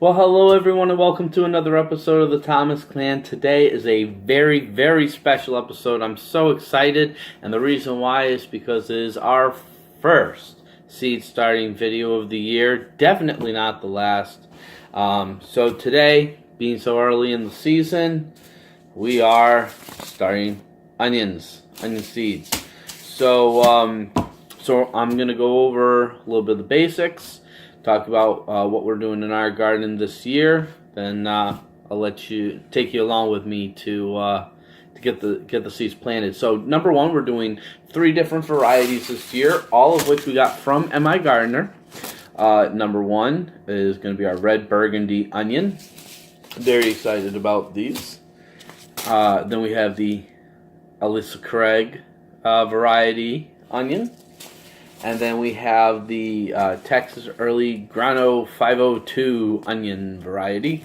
Well, hello everyone, and welcome to another episode of the Thomas Clan. Today is a very, very special episode. I'm so excited, and the reason why is because it is our first seed starting video of the year. Definitely not the last. So today, being so early in the season, we are starting onion seeds. So I'm going to go over a little bit of the basics. Talk about what we're doing in our garden this year. Then I'll take you along with me to get the seeds planted. So number one, we're doing 3 different varieties this year, all of which we got from MI Gardener. Number one is going to be our red burgundy onion. Very excited about these. Then we have the Alyssa Craig variety onion. And then we have the Texas Early Grano 502 onion variety.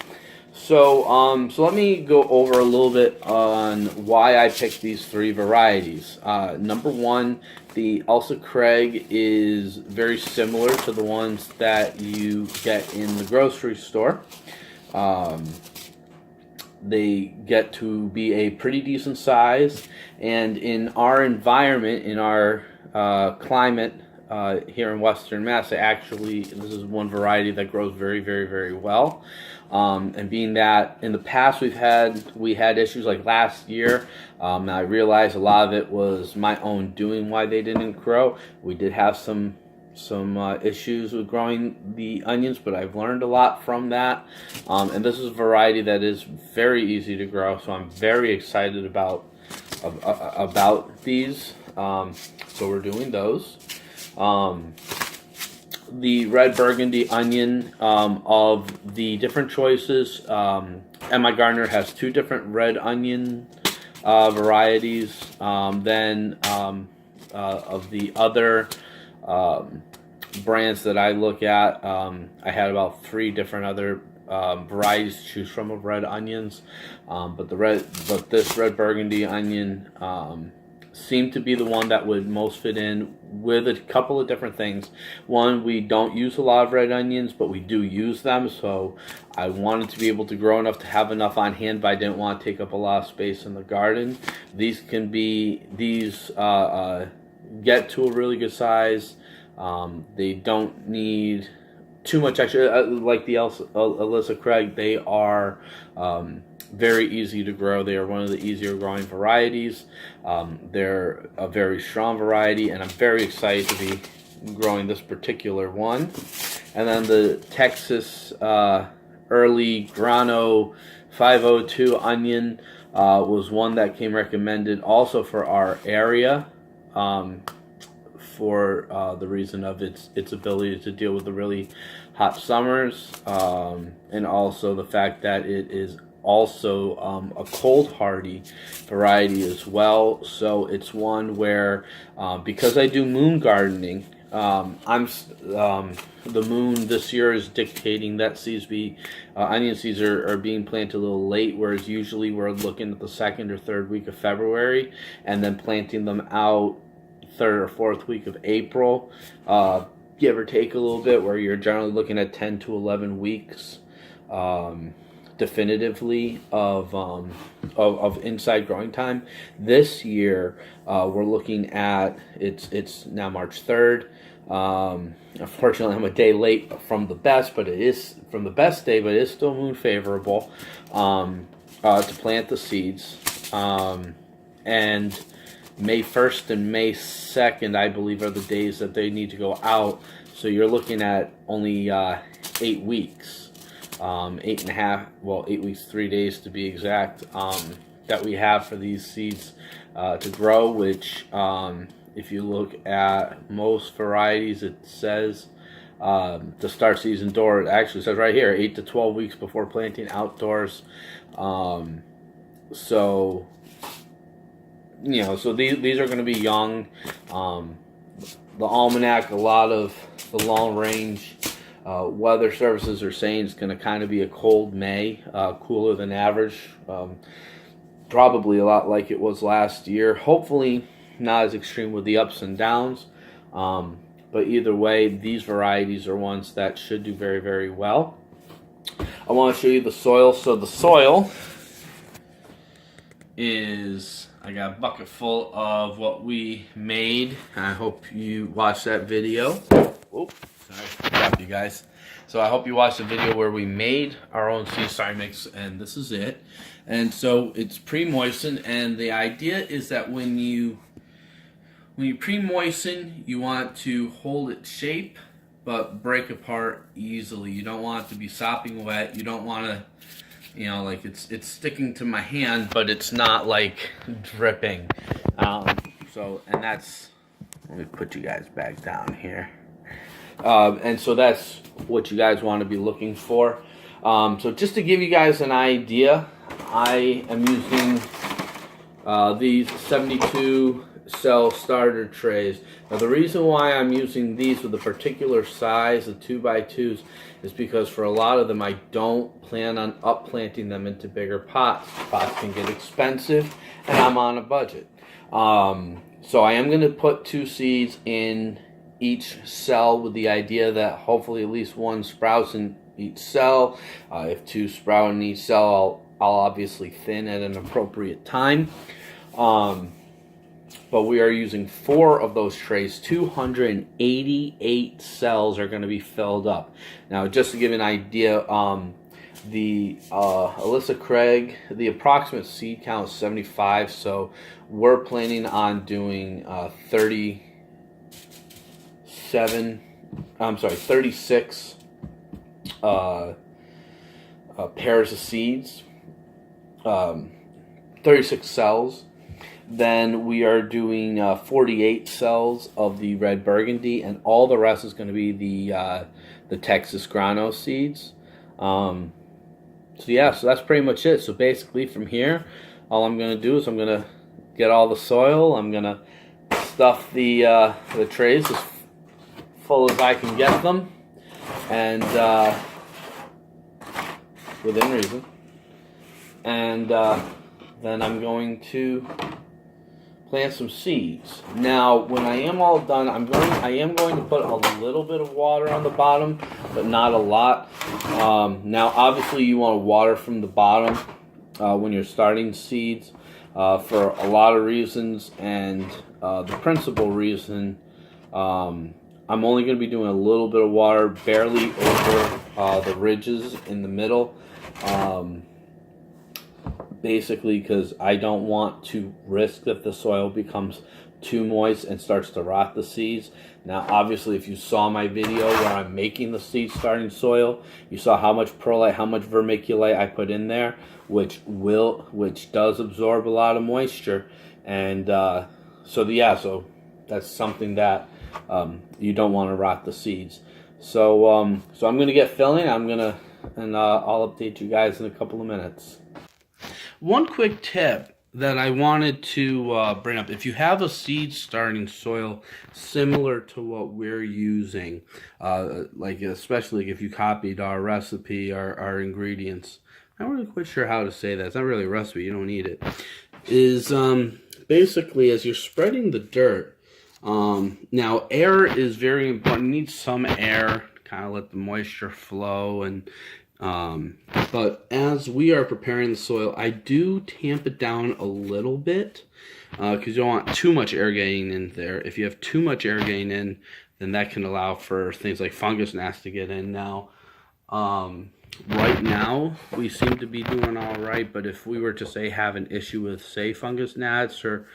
So let me go over a little bit on why I picked these 3 varieties. Number one, the Alyssa Craig is very similar to the ones that you get in the grocery store. They get to be a pretty decent size, and in our environment, in our climate here in Western Mass, this is one variety that grows very, very, very well. And being that in the past we had issues like last year, I realized a lot of it was my own doing why they didn't grow. We did have some issues with growing the onions, but I've learned a lot from that. And this is a variety that is very easy to grow, so I'm very excited about these. So we're doing those. The red burgundy onion, of the different choices, MI Gardener has 2 different red onion varieties. Then of the other brands that I look at, I had about 3 different other varieties to choose from of red onions. But this red burgundy onion seemed to be the one that would most fit in with a couple of different things. One, we don't use a lot of red onions, but we do use them, so I wanted to be able to grow enough to have enough on hand, but I didn't want to take up a lot of space in the garden. These get to a really good size. They don't need too much extra, like the Alyssa Craig. They are very easy to grow. They are one of the easier growing varieties. They're a very strong variety, and I'm very excited to be growing this particular one. And then the Texas Early Grano 502 onion was one that came recommended also for our area, for the reason of its ability to deal with the really hot summers, and also the fact that it is also a cold hardy variety as well. So it's one where, because I do moon gardening, the moon this year is dictating that onion seeds are being planted a little late, whereas usually we're looking at the 2nd or 3rd week of February and then planting them out 3rd or 4th week of April, give or take a little bit, where you're generally looking at 10 to 11 weeks definitively of inside growing time. This year we're looking at it's now March 3rd. Unfortunately, I'm a day late from the best day, but it is still moon favorable to plant the seeds. And May 1st and May 2nd, I believe, are the days that they need to go out. So you're looking at only 8 weeks. 8 weeks, 3 days to be exact, that we have for these seeds to grow, which, if you look at most varieties, it says to start season door. It actually says right here 8 to 12 weeks before planting outdoors. So these are going to be young. The almanac, a lot of the long range weather services are saying it's going to kind of be a cold May, cooler than average, probably a lot like it was last year. Hopefully not as extreme with the ups and downs, but either way, these varieties are ones that should do very, very well. I want to show you the soil. So the soil is, I got a bucket full of what we made. I hope you watched that video. Oh, sorry, stop you guys. So I hope you watched the video where we made our own seed starting mix, and this is it. And so it's pre-moistened, and the idea is that when you pre-moisten, you want to hold its shape but break apart easily. You don't want it to be sopping wet. You don't want to, you know, like it's sticking to my hand, but it's not like dripping. And that's, let me put you guys back down here. And so that's what you guys want to be looking for. So just to give you guys an idea, I am using these 72 cell starter trays. Now the reason why I'm using these with a particular size of 2x2s is because for a lot of them I don't plan on upplanting them into bigger pots. Pots can get expensive and I'm on a budget. So I am going to put 2 seeds in each cell with the idea that hopefully at least 1 sprouts in each cell. If 2 sprout in each cell, I'll obviously thin at an appropriate time. But we are using 4 of those trays. 288 cells are going to be filled up. Now, just to give you an idea, the Alyssa Craig, the approximate seed count is 75, so we're planning on doing 36 pairs of seeds, 36 cells. Then we are doing 48 cells of the red burgundy, and all the rest is going to be the Texas grano seeds. So yeah, so that's pretty much it. So basically from here, all I'm going to do is I'm going to get all the soil. I'm going to stuff the trays as full as I can get them, and within reason. And then I'm going to plant some seeds. Now, when I am all done, I am going to put a little bit of water on the bottom, but not a lot. Now, obviously, you want to water from the bottom when you're starting seeds for a lot of reasons, and the principal reason, I'm only going to be doing a little bit of water, barely over the ridges in the middle. Basically because I don't want to risk that the soil becomes too moist and starts to rot the seeds. Now obviously if you saw my video where I'm making the seed starting soil, you saw how much perlite, how much vermiculite I put in there, which does absorb a lot of moisture. And so that's something that you don't want to rot the seeds. So I'm going to get filling. I'll update you guys in a couple of minutes. One quick tip that I wanted to bring up: if you have a seed starting soil similar to what we're using, like especially if you copied our recipe, our ingredients, I'm not really quite sure how to say that. It's not really a recipe. You don't need it. Is basically as you're spreading the dirt. Now air is very important. You need some air to kind of let the moisture flow and. But as we are preparing the soil, I do tamp it down a little bit because you don't want too much air getting in there. If you have too much air getting in, then that can allow for things like fungus gnats to get in. Now, right now, we seem to be doing all right, but if we were to, say, have an issue with, say, fungus gnats or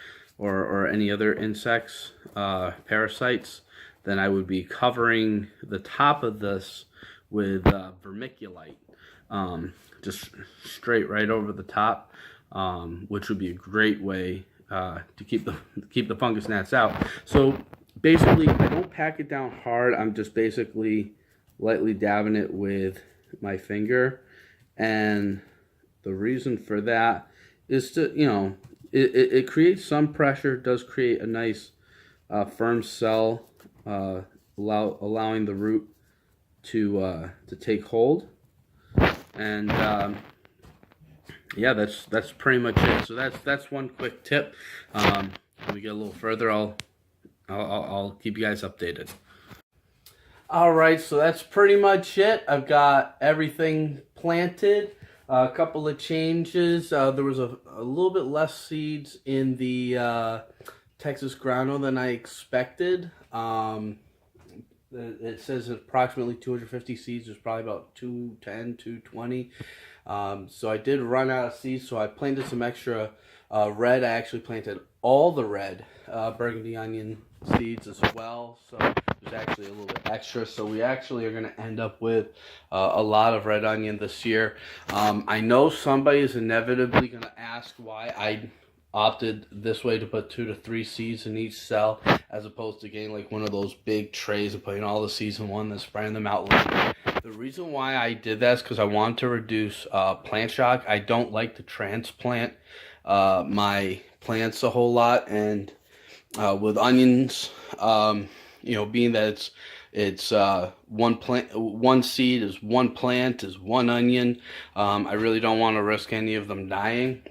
any other insects, parasites, then I would be covering the top of this with vermiculite, just straight right over the top, which would be a great way to keep the fungus gnats out. So basically, I don't pack it down hard. I'm just basically lightly dabbing it with my finger, and the reason for that is to, it creates some pressure. It does create a nice firm cell, allowing the root to take hold, and yeah, that's pretty much it. So that's one quick tip. When we get a little further, I'll keep you guys updated. All right, so that's pretty much it. I've got everything planted. A couple of changes. There was a little bit less seeds in the Texas grano than I expected. It says approximately 250 seeds. There's probably about 210, 220. So I did run out of seeds, so I planted some extra red. I actually planted all the red burgundy onion seeds as well. So there's actually a little bit extra. So we actually are going to end up with a lot of red onion this year. I know somebody is inevitably going to ask why I opted this way to put 2 to 3 seeds in each cell as opposed to getting like one of those big trays and putting all the seeds in one and spraying them out later. The reason why I did that is because I wanted to reduce plant shock. I don't like to transplant my plants a whole lot, and with onions, you know, being that it's one seed is one plant is one onion, I really don't want to risk any of them dying.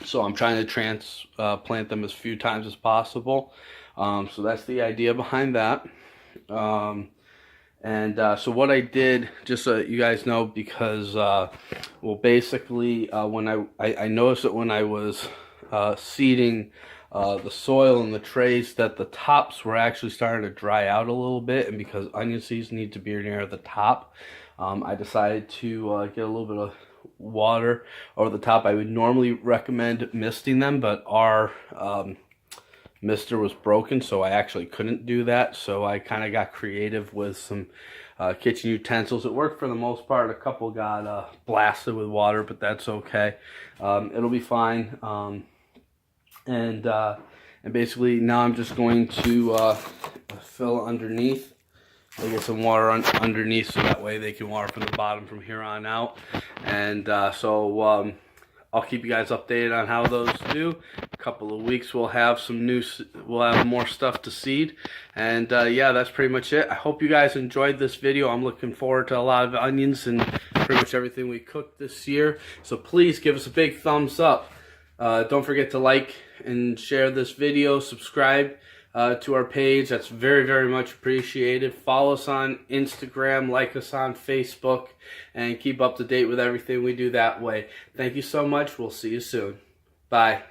So I'm trying to transplant them as few times as possible. So that's the idea behind that. So what I did, just so you guys know, because, well, basically, when I noticed that when I was seeding the soil in the trays, that the tops were actually starting to dry out a little bit, and because onion seeds need to be near the top, I decided to get a little bit of water over the top. I would normally recommend misting them, but our mister was broken, so I actually couldn't do that. So I kind of got creative with some kitchen utensils. It worked for the most part. A couple got blasted with water, but that's okay. It'll be fine. And basically now I'm just going to fill underneath. They get some water underneath, so that way they can water from the bottom from here on out. And I'll keep you guys updated on how those do. A couple of weeks we'll have more stuff to seed. And yeah, that's pretty much it. I hope you guys enjoyed this video. I'm looking forward to a lot of onions and pretty much everything we cooked this year. So please give us a big thumbs up. Don't forget to like and share this video. Subscribe to our page. That's very, very much appreciated. Follow us on Instagram, like us on Facebook, and keep up to date with everything we do that way. Thank you so much. We'll see you soon. Bye.